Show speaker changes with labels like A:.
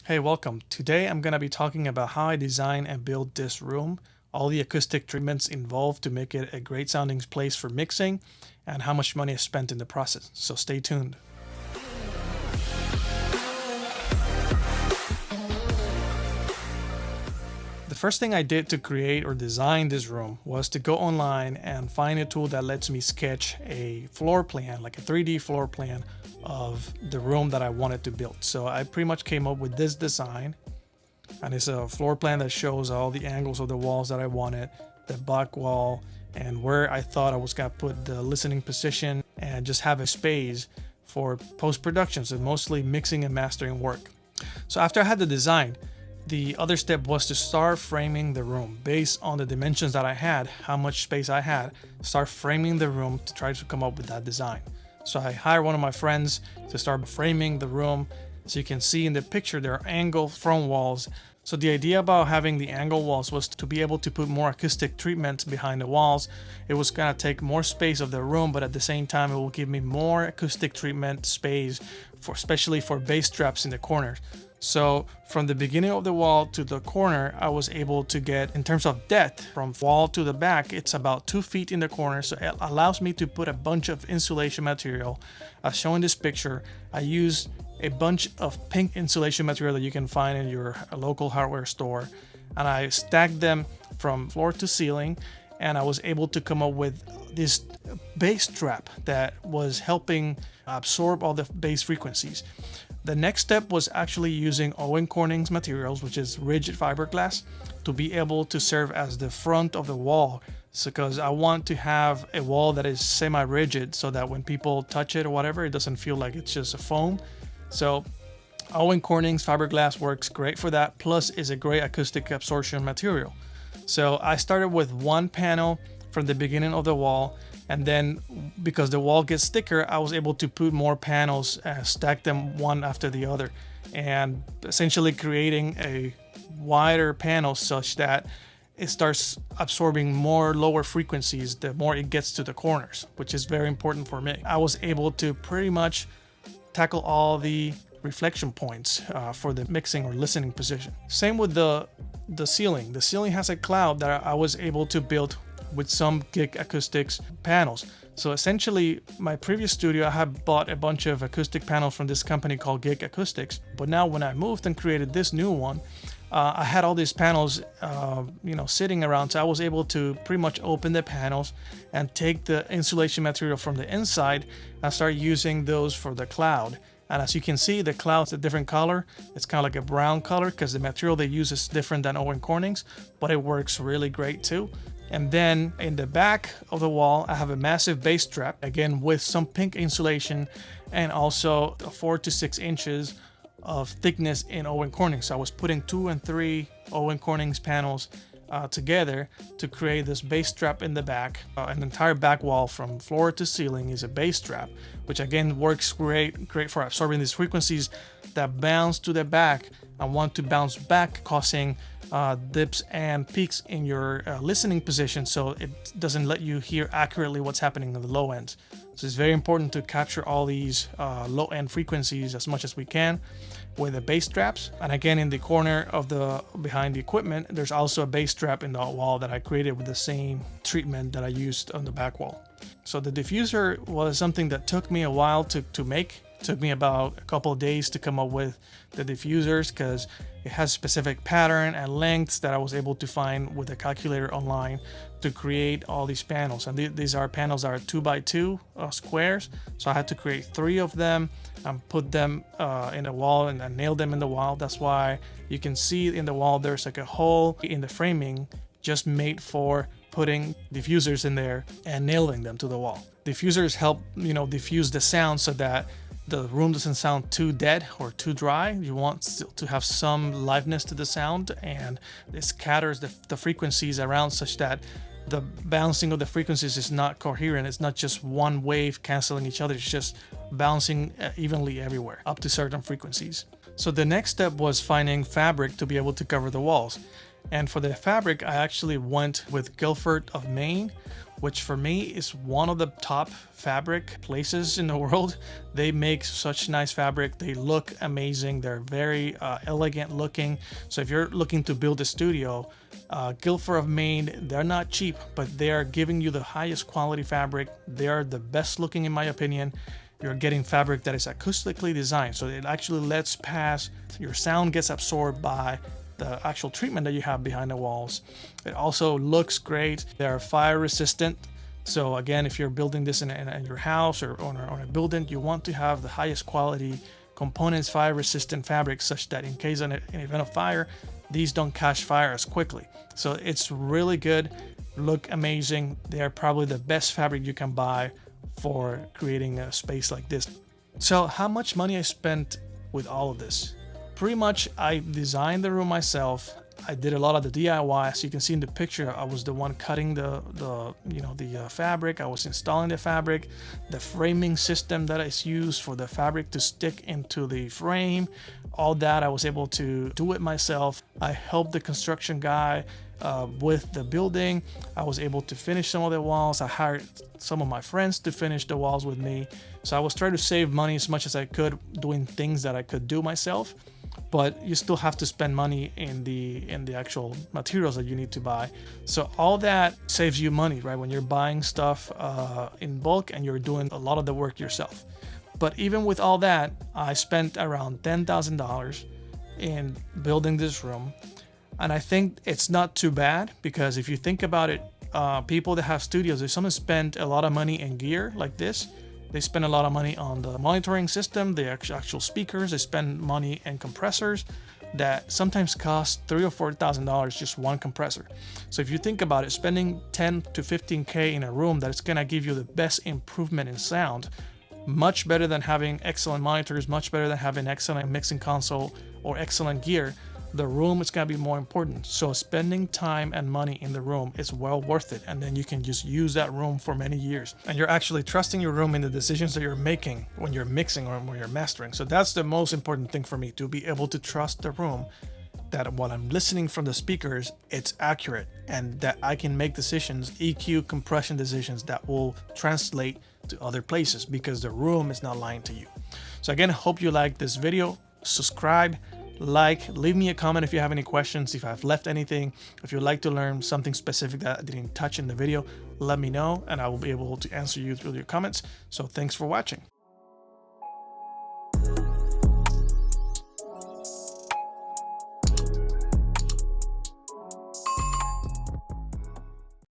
A: Hey, welcome. Today I'm going to be talking about how I design and build this room, all the acoustic treatments involved to make it a great sounding place for mixing, and how much money is spent in the process. So stay tuned. The first thing I did to create or design this room was to go online and find a tool that lets me sketch a floor plan, like a 3D floor plan of the room that I wanted to build. So I pretty much came up with this design, and it's a floor plan that shows all the angles of the walls that I wanted, the back wall, and where I thought I was going to put the listening position, and just have a space for post-production, so mostly mixing and mastering work. So after I had the design, the other step was to start framing the room based on the dimensions that I had, how much space I had, start framing the room to try to come up with that design. So I hired one of my friends to start framing the room. So you can see in the picture there are angled front walls. So the idea about having the angled walls was to be able to put more acoustic treatment behind the walls. It was going to take more space of the room, but at the same time it will give me more acoustic treatment space, especially for bass traps in the corners. So from the beginning of the wall to the corner, I was able to get, in terms of depth, from wall to the back, it's about 2 feet in the corner. So it allows me to put a bunch of insulation material. As shown in this picture, I use a bunch of pink insulation material that you can find in your local hardware store. And I stacked them from floor to ceiling. And I was able to come up with this bass trap that was helping absorb all the bass frequencies. The next step was actually using Owen Corning's materials, which is rigid fiberglass, to be able to serve as the front of the wall. So, because I want to have a wall that is semi-rigid so that when people touch it or whatever, it doesn't feel like it's just a foam. So Owen Corning's fiberglass works great for that, plus is a great acoustic absorption material. So I started with one panel from the beginning of the wall, and then because the wall gets thicker, I was able to put more panels, stack them one after the other, and essentially creating a wider panel such that it starts absorbing more lower frequencies the more it gets to the corners, which is very important for me. I was able to pretty much tackle all the reflection points for the mixing or listening position. Same with the ceiling. The ceiling has a cloud that I was able to build with some Gig Acoustics panels. So essentially, my previous studio, I had bought a bunch of acoustic panels from this company called Gig Acoustics. But now when I moved and created this new one, I had all these panels, sitting around. So I was able to pretty much open the panels and take the insulation material from the inside and start using those for the cloud. And as you can see, the cloud's a different color. It's kind of like a brown color because the material they use is different than Owen Corning's, but it works really great too. And then in the back of the wall, I have a massive bass trap, again with some pink insulation and also 4 to 6 inches of thickness in Owen Corning. So I was putting 2 and 3 Owen Corning's panels together to create this bass trap in the back. An entire back wall from floor to ceiling is a bass trap, which again works great for absorbing these frequencies that bounce to the back and want to bounce back, causing dips and peaks in your listening position, so it doesn't let you hear accurately what's happening on the low end. So it's very important to capture all these low end frequencies as much as we can with the bass traps. And again, in the corner of behind the equipment, there's also a bass trap in the wall that I created with the same treatment that I used on the back wall. So the diffuser was something that took me a while to make. It took me about a couple of days to come up with the diffusers because it has specific pattern and lengths that I was able to find with a calculator online to create all these panels. And these are panels that are 2x2 squares. So I had to create 3 of them and put them in the wall and nail them in the wall. That's why you can see in the wall there's like a hole in the framing just made for putting diffusers in there and nailing them to the wall. Diffusers help, diffuse the sound so that the room doesn't sound too dead or too dry. You want to have some liveness to the sound, and it scatters the frequencies around such that the bouncing of the frequencies is not coherent. It's not just one wave canceling each other. It's just bouncing evenly everywhere up to certain frequencies. So the next step was finding fabric to be able to cover the walls. And for the fabric, I actually went with Guilford of Maine, which for me is one of the top fabric places in the world. They make such nice fabric. They look amazing. They're very elegant looking. So if you're looking to build a studio, Guilford of Maine, they're not cheap, but they are giving you the highest quality fabric. They are the best looking in my opinion. You're getting fabric that is acoustically designed, so it actually lets pass, your sound gets absorbed by the actual treatment that you have behind the walls. It also looks great. They're fire resistant. So again, if you're building this in your house or on a building, you want to have the highest quality components, fire resistant fabric, such that in case of an event of fire, these don't catch fire as quickly. So it's really good, look amazing. They are probably the best fabric you can buy for creating a space like this. So how much money I spent with all of this? Pretty much I designed the room myself. I did a lot of the DIY. As you can see in the picture, I was the one cutting the fabric. I was installing the fabric, the framing system that is used for the fabric to stick into the frame. All that I was able to do it myself. I helped the construction guy with the building. I was able to finish some of the walls. I hired some of my friends to finish the walls with me. So I was trying to save money as much as I could doing things that I could do myself. But you still have to spend money in the actual materials that you need to buy. So all that saves you money, right? When you're buying stuff in bulk and you're doing a lot of the work yourself. But even with all that, I spent around $10,000 in building this room. And I think it's not too bad, because if you think about it, people that have studios, if someone spent a lot of money in gear like this, they spend a lot of money on the monitoring system, the actual speakers. They spend money in compressors that sometimes cost $3,000 or $4,000 just one compressor. So if you think about it, spending 10 to 15K in a room that is gonna give you the best improvement in sound, much better than having excellent monitors, much better than having excellent mixing console or excellent gear. The room is going to be more important. So spending time and money in the room is well worth it. And then you can just use that room for many years. And you're actually trusting your room in the decisions that you're making when you're mixing or when you're mastering. So that's the most important thing for me, to be able to trust the room, that while I'm listening from the speakers, it's accurate and that I can make decisions, EQ, compression decisions that will translate to other places because the room is not lying to you. So again, hope you like this video. Subscribe, like, leave me a comment if you have any questions, if I've left anything. If you'd like to learn something specific that I didn't touch in the video, let me know and I will be able to answer you through your comments. So thanks for watching.